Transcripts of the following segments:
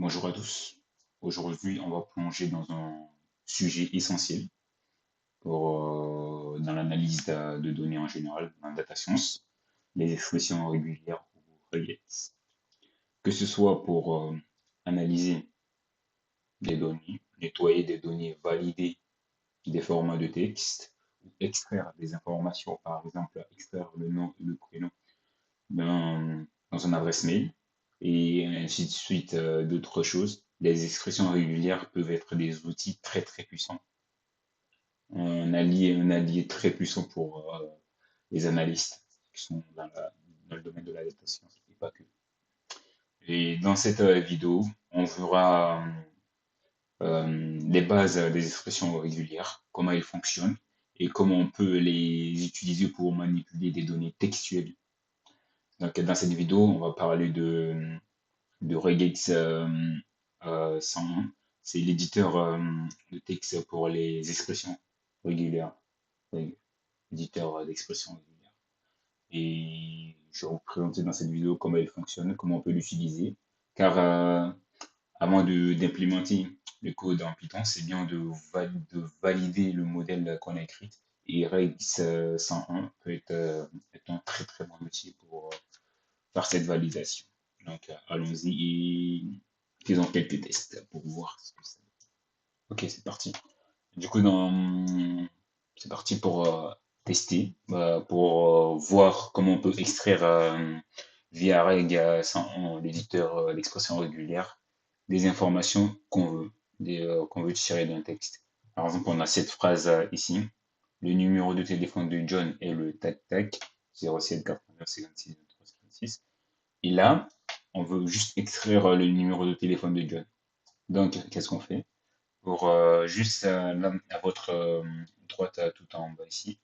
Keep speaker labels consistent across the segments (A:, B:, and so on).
A: Bonjour à tous. Aujourd'hui, on va plonger dans un sujet essentiel dans l'analyse de données en général, dans la data science, les expressions régulières ou regex. Que ce soit pour analyser des données, nettoyer des données, valider des formats de texte, ou extraire des informations, par exemple, extraire le nom et le prénom dans une adresse mail, et ainsi de suite d'autres choses. Les expressions régulières peuvent être des outils très très puissants, un allié très puissant pour les analystes qui sont dans le domaine de la data science et pas que. Et dans cette vidéo, on verra les bases des expressions régulières, comment elles fonctionnent et comment on peut les utiliser pour manipuler des données textuelles. Donc, dans cette vidéo, on va parler de Regex 101. C'est l'éditeur de texte pour les expressions régulières, éditeur d'expressions régulières. Et je vais vous présenter dans cette vidéo comment elle fonctionne, comment on peut l'utiliser. Car avant d'implémenter le code en Python, c'est bien de valider le modèle qu'on a écrit. Et Regex 101 peut être un très très bon outil pour faire cette validation. Donc, allons-y et faisons quelques tests pour voir ce que ça donne. Ok, c'est parti. Du coup, c'est parti pour tester, pour voir comment on peut extraire via Reg, l'éditeur d'expression régulière, des informations qu'on veut tirer d'un texte. Par exemple, on a cette phrase ici. Le numéro de téléphone de John est le tac-tac 07 89 56 23 56. Et là, on veut juste extraire le numéro de téléphone de John. Donc, qu'est-ce qu'on fait? Pour juste là, à votre droite, tout en bas ici,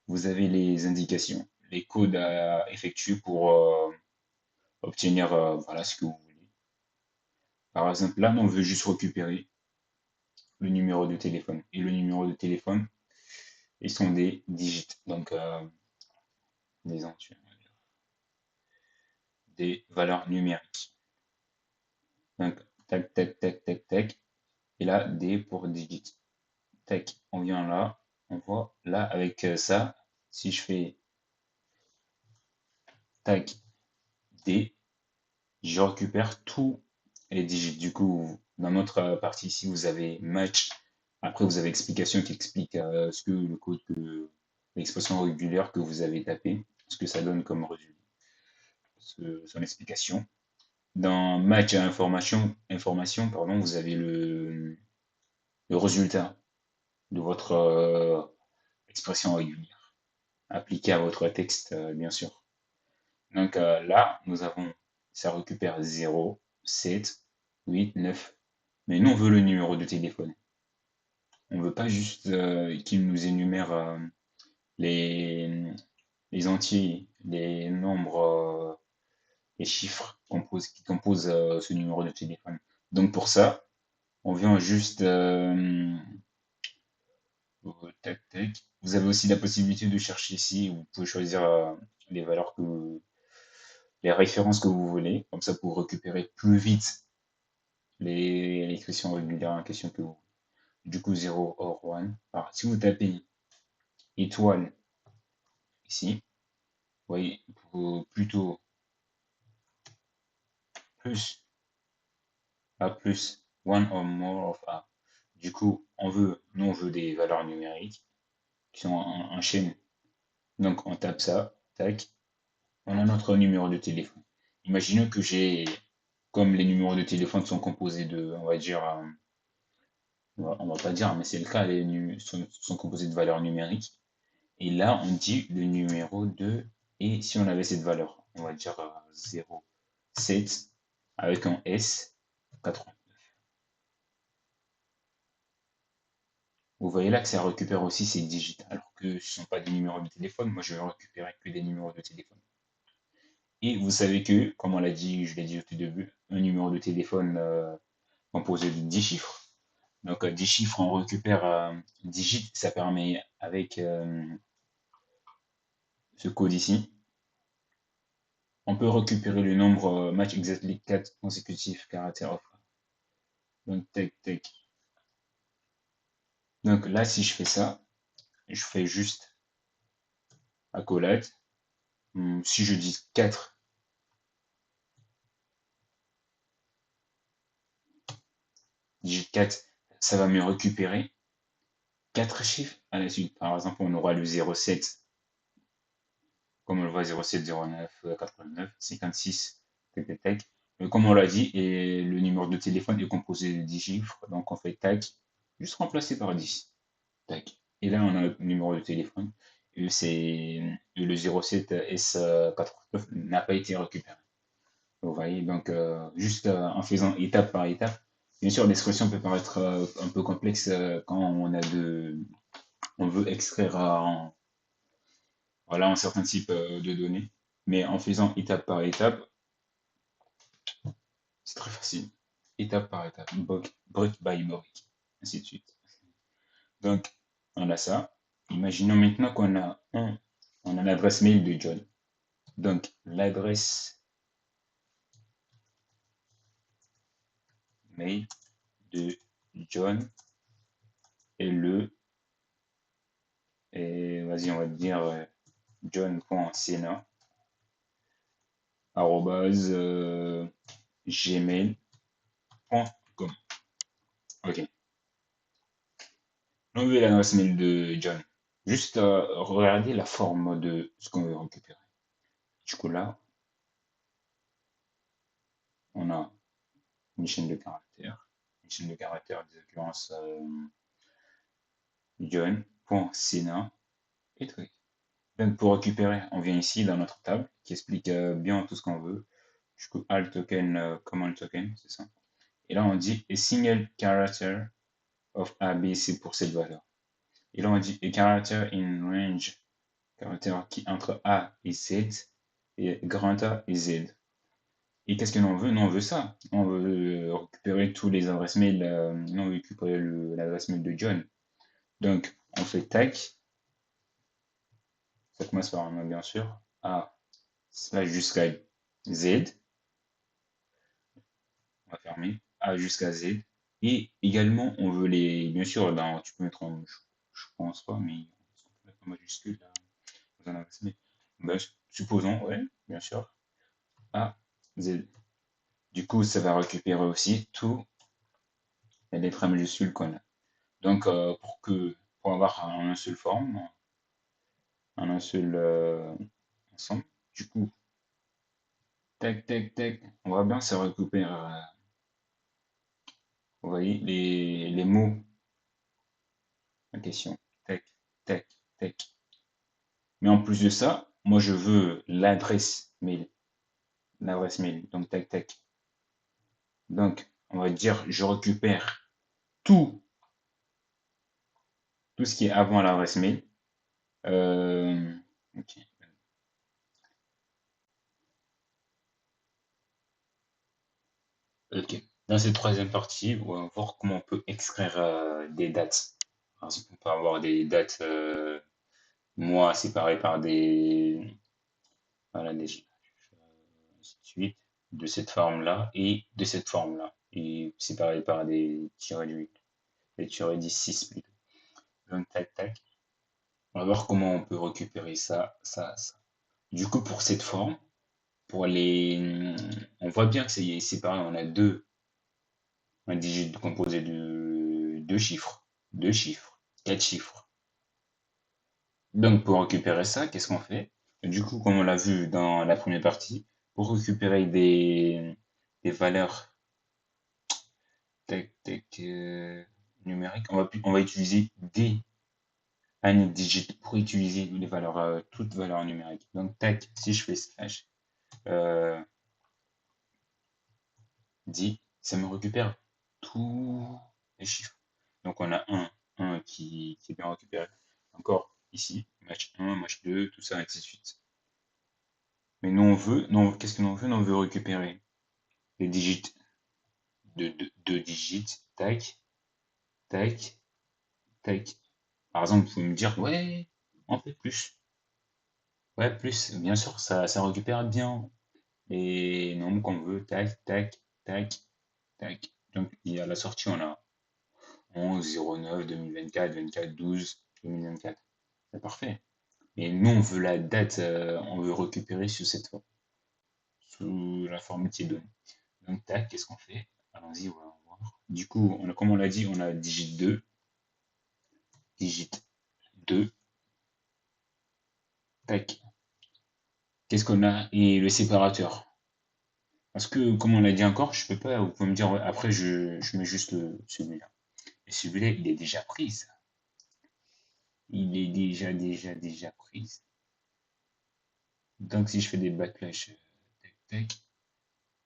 A: vous avez les indications, les codes à effectuer pour obtenir voilà, ce que vous voulez. Par exemple, là, on veut juste récupérer le numéro de téléphone. Et le numéro de téléphone, ils sont des digits, donc des entiers, des valeurs numériques. Donc, tac, tac, tac, tac, tac. Et là, D pour digits. Tac, on vient là, on voit là avec ça, si je fais tac, D, je récupère tous les digits. Du coup, dans notre partie ici, vous avez match. Après, vous avez explication qui explique ce que le code, l'expression régulière que vous avez tapé, ce que ça donne comme résultat, son explication. Dans match à information pardon, vous avez le résultat de votre expression régulière appliqué à votre texte, bien sûr. Donc là, ça récupère 0, 7, 8, 9. Mais nous, on veut le numéro de téléphone. On ne veut pas juste qu'il nous énumère les, les entiers, les nombres, les chiffres qui composent ce numéro de téléphone. Donc pour ça, on vient juste tac tac. Vous avez aussi la possibilité de chercher ici. Vous pouvez choisir les valeurs les références que vous voulez, comme ça pour récupérer plus vite les questions régulières en question que vous. Du coup, 0 or 1. Alors, si vous tapez étoile ici, vous voyez, plutôt plus A plus, one or more of A. Du coup, nous on veut des valeurs numériques qui sont en chaîne. Donc on tape ça, tac, on a notre numéro de téléphone. Imaginons que comme les numéros de téléphone sont composés de, on va dire, on va pas dire, mais c'est le cas, sont composés de valeurs numériques. Et là, on dit le numéro de, et si on avait cette valeur, on va dire 0, 7, avec un S, 80. Vous voyez là que ça récupère aussi ces digits, alors que ce ne sont pas des numéros de téléphone. Moi, je vais récupérer que des numéros de téléphone. Et vous savez que, comme on l'a dit, je l'ai dit au tout début, un numéro de téléphone composé de 10 chiffres. Donc, 10 chiffres, on récupère digits, ça permet, avec ce code ici, on peut récupérer le nombre match exactly 4 consécutifs caractères of. Donc, tac, tac. Donc là, si je fais ça, je fais juste accolade. Si je dis 4 digit 4, ça va me récupérer 4 chiffres à la suite. Par exemple, on aura le 07, comme on le voit, 07, 09, 89, 56, tac, tac, tac. Mais comme on l'a dit, et le numéro de téléphone est composé de 10 chiffres, donc on fait tac, juste remplacé par 10. Tac. Et là, on a le numéro de téléphone. Et c'est le 07 S89 n'a pas été récupéré. Vous voyez, donc juste en faisant étape par étape. Bien sûr, l'expression peut paraître un peu complexe quand on veut extraire voilà, un certain type de données. Mais en faisant étape par étape, c'est très facile. Étape par étape, brick by brick, ainsi de suite. Donc, on a ça. Imaginons maintenant on a l'adresse mail de John. Donc, l'adresse mail de John est vas-y, on va dire john.sena gmail.com. Ok. On veut l'adresse mail de John. Juste regarder la forme de ce qu'on veut récupérer. Du coup, là, on a une chaîne de caractères. Une chaîne de caractères, des occurrences john.sena et truc. Donc, pour récupérer, on vient ici dans notre table qui explique bien tout ce qu'on veut. Du coup, alt token, command token, c'est ça. Et là, on dit a single character of A, B, C pour cette valeur. Et là, on dit a character in range, caractère qui entre A et Z, et grand A et Z. Et qu'est-ce que l'on veut? Nous, on veut ça. On veut récupérer tous les adresses mail. Nous, on veut récupérer l'adresse mail de John. Donc, on fait tac. Ça commence par un nom, bien sûr. A slash jusqu'à Z. On va fermer. A jusqu'à Z. Et également, on veut bien sûr, tu peux mettre je pense pas, mais on peut mettre en majuscule dans un adresse mail. Ben, supposons, ouais, bien sûr. A, Z. Du coup, ça va récupérer aussi tous les lettres majuscules qu'on a. Donc, pour avoir un seul forme, un seul ensemble, du coup, tac, tac, tac, on voit bien, ça récupère, vous voyez, les mots en question. Tac, tac, tac. Mais en plus de ça, moi, je veux l'adresse mail. L'adresse mail. Donc, tac, tac. Donc, on va dire, je récupère tout, tout ce qui est avant l'adresse mail. Ok. Ok. Dans cette troisième partie, on va voir comment on peut extraire des dates. Par exemple, on peut avoir des dates mois séparés par voilà, ainsi de suite, de cette forme-là et de cette forme-là, et séparés par des tirets de 8, des tirets 10, 6 plutôt. Donc, tac, tac. On va voir comment on peut récupérer ça, ça, ça. Du coup, pour cette forme, on voit bien que c'est pareil, on a un digit composé de deux chiffres, quatre chiffres. Donc, pour récupérer ça, qu'est-ce qu'on fait? Du coup, comme on l'a vu dans la première partie, pour récupérer des valeurs tac, tac, numériques, on va utiliser des années digits pour utiliser les valeurs, toutes valeurs numériques. Donc, tac, si je fais slash euh, 10, ça me récupère tous les chiffres. Donc, on a un qui est bien récupéré. Encore ici, match 1, match 2, tout ça, ainsi de suite. Mais nous, non, qu'est-ce que l'on veut? Nous, on veut récupérer les digits de digits, tac, tac, tac. Par exemple, vous pouvez me dire, ouais, on fait plus. Ouais, plus, bien sûr, ça récupère bien les nombres qu'on veut, tac, tac, tac, tac. Donc, et à la sortie, on a 11, 09, 2024, 24, 12, 2024. C'est parfait. Et nous, on veut la date, on veut récupérer sur cette forme, sous la forme qui est donnée. Donc, tac, qu'est-ce qu'on fait? Allons-y, on va voir. Du coup, comme on l'a dit, on a digit 2, digit 2, tac. Qu'est-ce qu'on a? Et le séparateur. Parce que, comme on l'a dit encore, je peux pas, vous pouvez me dire, ouais, après, je mets juste celui-là. Et celui-là, il est déjà pris, ça. Il est déjà pris. Donc, si je fais des backlash, tac, tac,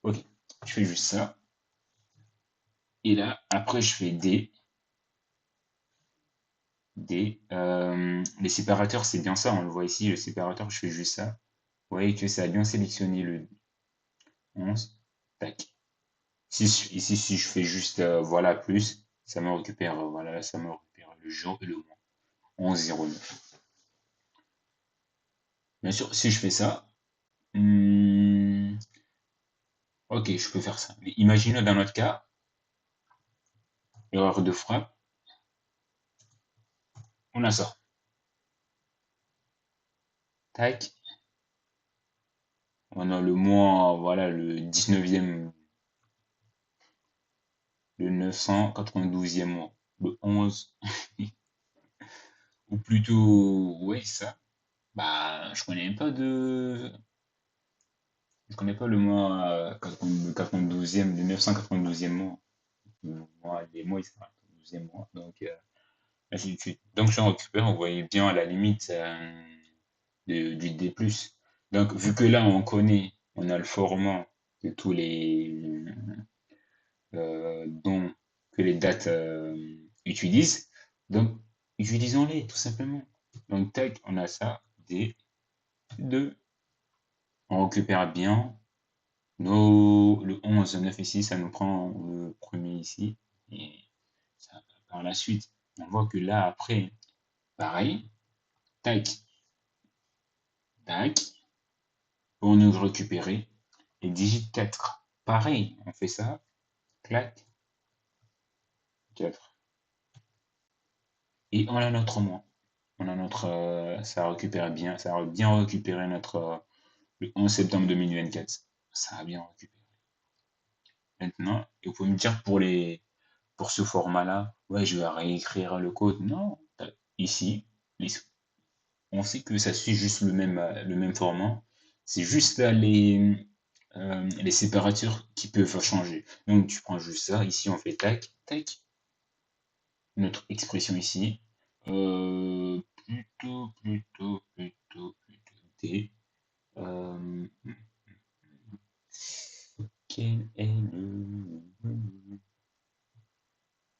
A: ok, je fais juste ça. Et là, après, je fais les séparateurs, c'est bien ça, on le voit ici, le séparateur, je fais juste ça. Vous voyez que ça a bien sélectionné le 11. Tac. Ici, si je fais juste voilà plus, ça me récupère, voilà, ça me récupère le jour et le mois. 11,09. Bien sûr, si je fais ça, ok, je peux faire ça. Mais imaginons dans notre cas, erreur de frappe, on a ça. Tac. On a le mois, voilà, le 19e, le 992e mois, le 11, ou plutôt, oui, ça. Bah, je connais pas le mois 92e, le 992e mois. Les mois, ils sont 12e mois, donc ainsi de suite. Donc, je récupère, vous voyez bien à la limite du D+. Donc, vu que là, on connaît, on a le format de tous les dont que les dates utilisent. Donc, utilisons-les tout simplement. Donc, tac, on a ça, D, 2. On récupère bien. Le 11, 9 ici, ça nous prend le premier ici. Et ça, par la suite, on voit que là, après, pareil, tac, tac, pour nous récupérer. Et digit 4, pareil, on fait ça, clac, 4. Et on a notre mois. On a ça récupère bien, ça a bien récupéré le 11 septembre 2024. Ça a bien récupéré. Maintenant, et vous pouvez me dire pour ce format-là, ouais, je vais réécrire le code. Non, ici, on sait que ça suit juste le même format. C'est juste là les séparateurs qui peuvent changer. Donc, tu prends juste ça. Ici, on fait tac, tac. Notre expression ici. Plutôt D. Quel est le...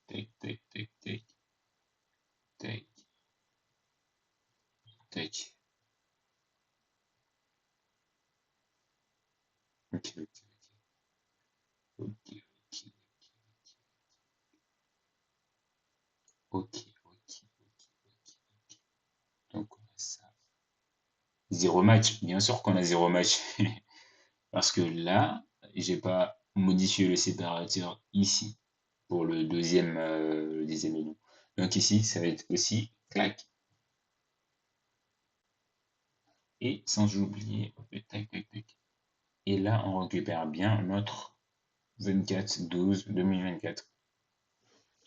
A: Tac, tac, tac, tac, tac, tac. Ok, ok, ok, ok, ok, ok, ok. Donc, on a ça. Zéro match. Bien sûr qu'on a zéro match. Parce que là, j'ai pas modifié le séparateur ici pour le deuxième élément. Donc ici, ça va être aussi clac. Et sans oublier le tac, tac, tac. Et là, on récupère bien notre 24/12/2024.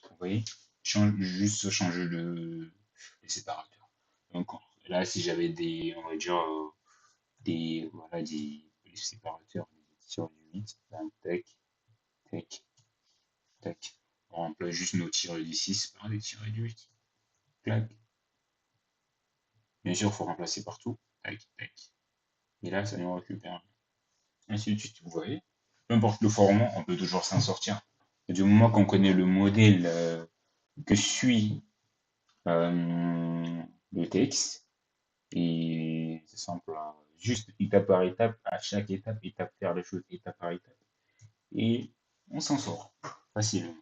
A: Vous voyez? Juste changer les séparateurs. Donc là, si j'avais on va dire, voilà, des séparateurs sur du 8, tac, tac, tac. On remplace juste nos tirets du 6 par des tirets du 8. Clac. Bien sûr, il faut remplacer partout. Tac, tac. Et là, ça nous récupère. Ainsi de suite, vous voyez. Peu importe le format, on peut toujours s'en sortir. Et du moment qu'on connaît le modèle que suit le texte, et c'est simple, hein. Juste étape par étape, à chaque étape, faire les choses étape par étape. Et on s'en sort facilement.